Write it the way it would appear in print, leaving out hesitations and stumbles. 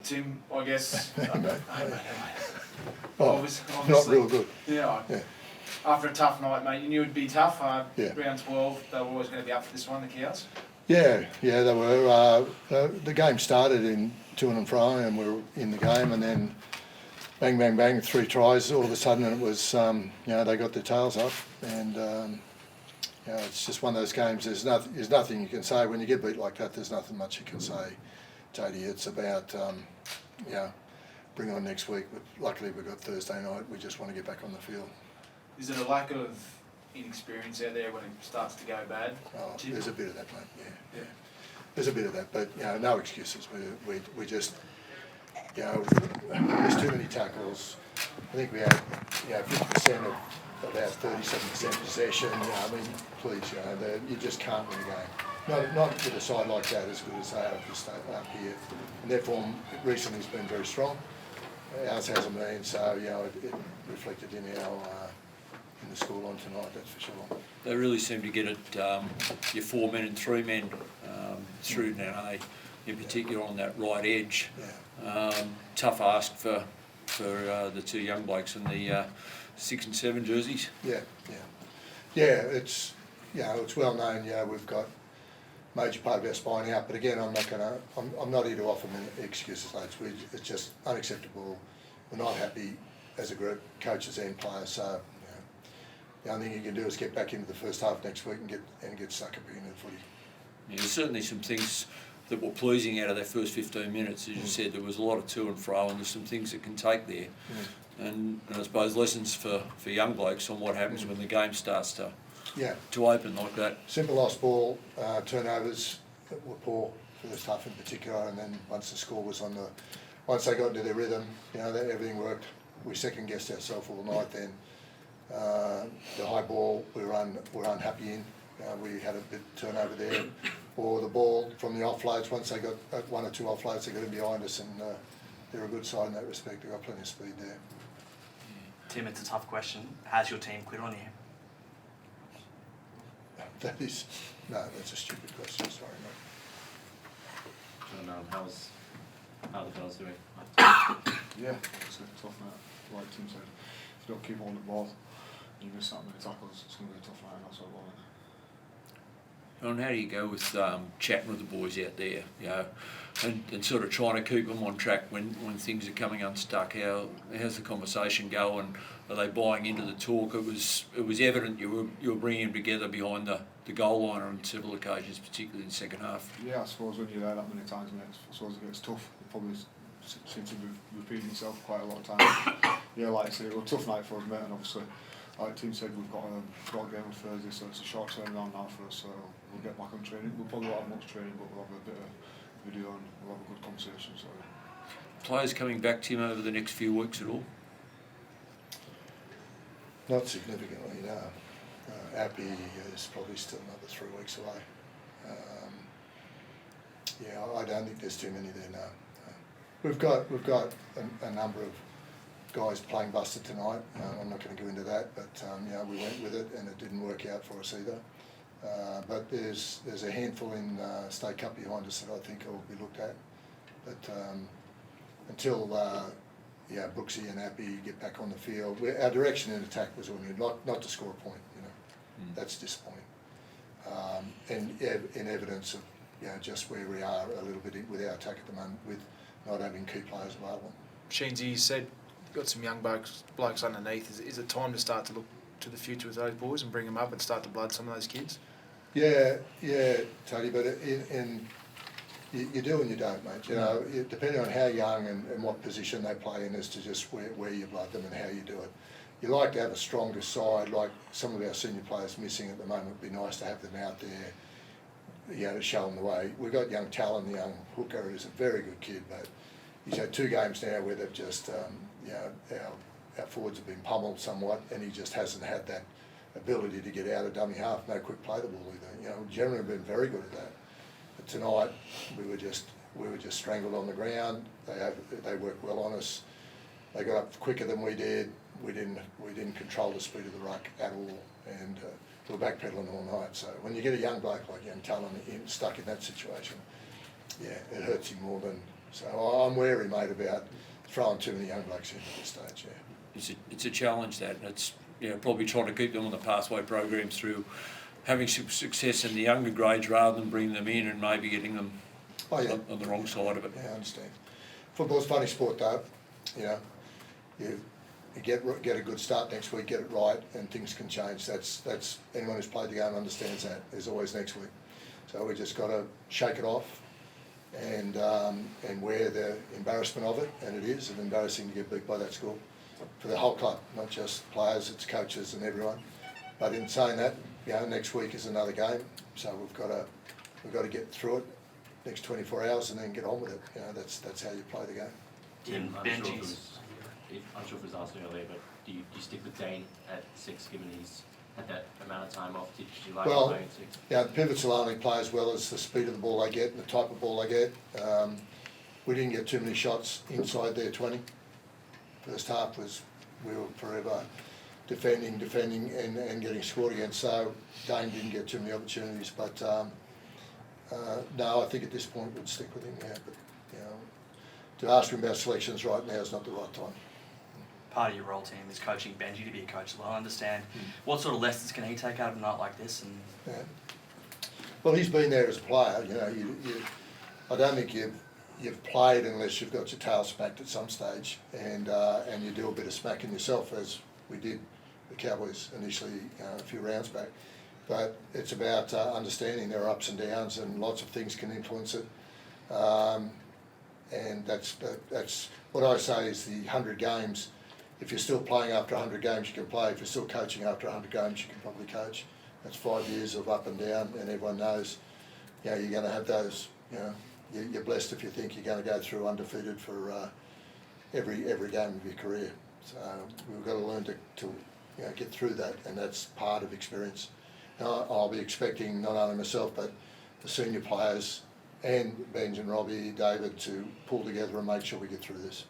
Tim, I guess. Obviously, not real good. Yeah. After a tough night, mate, you knew it'd be tough. Round 12, they were always going to be up for this one, the Cows. Yeah, they were. The game started in to and fro, and we were in the game, and then bang, bang, bang, 3 tries all of a sudden, and it was, they got their tails up, and it's just one of those games. There's nothing you can say when you get beat like that. There's nothing much you can say, JD. It's about, bring on next week. But luckily we've got Thursday night. We just want to get back on the field. Is it a lack of inexperience out there when it starts to go bad? Oh, there's a bit of that, mate. Yeah. There's a bit of that, but no excuses. We just, there's too many tackles. I think we had 50% of about 37% possession. Please, you just can't win a game. Not with a side like that as good as they are up here. And their form recently has been very strong. Ours hasn't been, so it reflected in in the scoreline tonight, that's for sure. They really seem to get it, your 4 men and 3 men through now, in particular on that right edge. Tough ask for the 2 young blokes in the 6 and 7 jerseys. It's well known. We've got major part of our spine out, but again, I'm not here to offer many excuses, lads. It's just unacceptable. We're not happy as a group, coaches and players. So the only thing you can do is get back into the first half next week and get stuck up into the footy. Yeah, there's certainly some things that were pleasing out of that first 15 minutes. As you said, there was a lot of to and fro, and there's some things that can take there. And I suppose lessons for young blokes on what happens when the game starts to open like that. Simple lost ball, turnovers that were poor, first half in particular, and then once the score was once they got into their rhythm, everything worked. We second guessed ourselves all night then. The high ball we were unhappy in. We had a bit of turnover there. Or the ball from the offloads, once they got 1 or 2 offloads, they got in behind us, and they're a good side in that respect. They've got plenty of speed there. Tim, it's a tough question. Has your team quit on you? That's a stupid question, sorry, mate. How the fellas doing? It's a tough night. Like Tim said, if you don't keep on the ball, you miss that many tackles, it's going to be a tough night, and that's what I want. And how do you go with chatting with the boys out there, and sort of trying to keep them on track when things are coming unstuck? How's the conversation go, and are they buying into the talk? It was evident you were bringing them together behind the goal line on several occasions, particularly in the second half. Yeah, I suppose when you're there that many times, mate, I suppose it gets tough. It probably seems to be repeating itself quite a lot of times. Like I said, it was a tough night for us, mate, and obviously, like Tim said, we've got a game on Thursday, so it's a short turnaround now for us, so we'll get back on training. We'll probably not have much training, but we'll have a bit of video and we'll have a good conversation. So. Players coming back, Tim, over the next few weeks at all? Not significantly, no. Appy is probably still another 3 weeks away. I don't think there's too many there now. We've got a number of guys playing busted tonight. I'm not going to go into that, but we went with it and it didn't work out for us either. But there's a handful in State Cup behind us that I think will be looked at. But until Brooksy and Appy get back on the field, our direction in attack was not to score a point. That's disappointing. And in evidence of just where we are a little bit with our attack at the moment, with not having key players available. Sheens, you said you've got some young blokes underneath. Is it time to start to look to the future with those boys and bring them up and start to blood some of those kids? Yeah, Tony, but you do and you don't, mate. Depending on how young and what position they play in as to just where you blood them and how you do it. You like to have a stronger side, like some of our senior players missing at the moment. It'd be nice to have them out there, to show them the way. We've got young Talon, the young hooker, who's a very good kid, but he's had 2 games now where they've just, our forwards have been pummeled somewhat, and he just hasn't had that ability to get out of dummy half, no quick play the ball either. Generally been very good at that. But tonight we were just strangled on the ground. They worked well on us. They got up quicker than we did. We didn't control the speed of the ruck at all, and we were backpedaling all night. So when you get a young bloke like young Talon stuck in that situation, it hurts him more than So I'm wary, mate, about throwing too many young blokes in at this stage, yeah. It's a challenge that, and it's probably trying to keep them on the pathway programs through having some success in the younger grades rather than bringing them in and maybe getting them on the wrong side of it. Yeah, I understand. Football's a funny sport though, you get a good start next week, get it right, and things can change. That's anyone who's played the game understands that. There's always next week. So we just got to shake it off and wear the embarrassment of it, and it is embarrassing to get beat by that score for the whole club, not just players, it's coaches and everyone. But in saying that, next week is another game, so we've got to get through it next 24 hours and then get on with it. That's how you play the game. Tim, I'm sure Benji's. if it was asked earlier, but do you stick with Dane at 6 given he's had that amount of time off? Did you like Well, playing at 6? Yeah, the pivots will only play as well as the speed of the ball they get and the type of ball they get. We didn't get too many shots inside their 20. First half we were forever defending and getting scored against, so Dane didn't get too many opportunities, but no, I think at this point we'd stick with him, but to ask him about selections right now is not the right time. Part of your role, Tim, is coaching Benji to be a coach as well. I understand what sort of lessons can he take out of a night like this? And Yeah. Well, he's been there as a player. I don't think you've played unless you've got your tail smacked at some stage, and you do a bit of smacking yourself, as we did the Cowboys initially a few rounds back. But it's about understanding there are ups and downs, and lots of things can influence it. And that's what I say is the 100 games. If you're still playing after 100 games, you can play. If you're still coaching after 100 games, you can probably coach. That's 5 years of up and down, and everyone knows, you're going to have those. You're blessed if you think you're going to go through undefeated for every game of your career. So we've got to learn to get through that, and that's part of experience. Now, I'll be expecting not only myself but the senior players and Benj and Robbie, David, to pull together and make sure we get through this.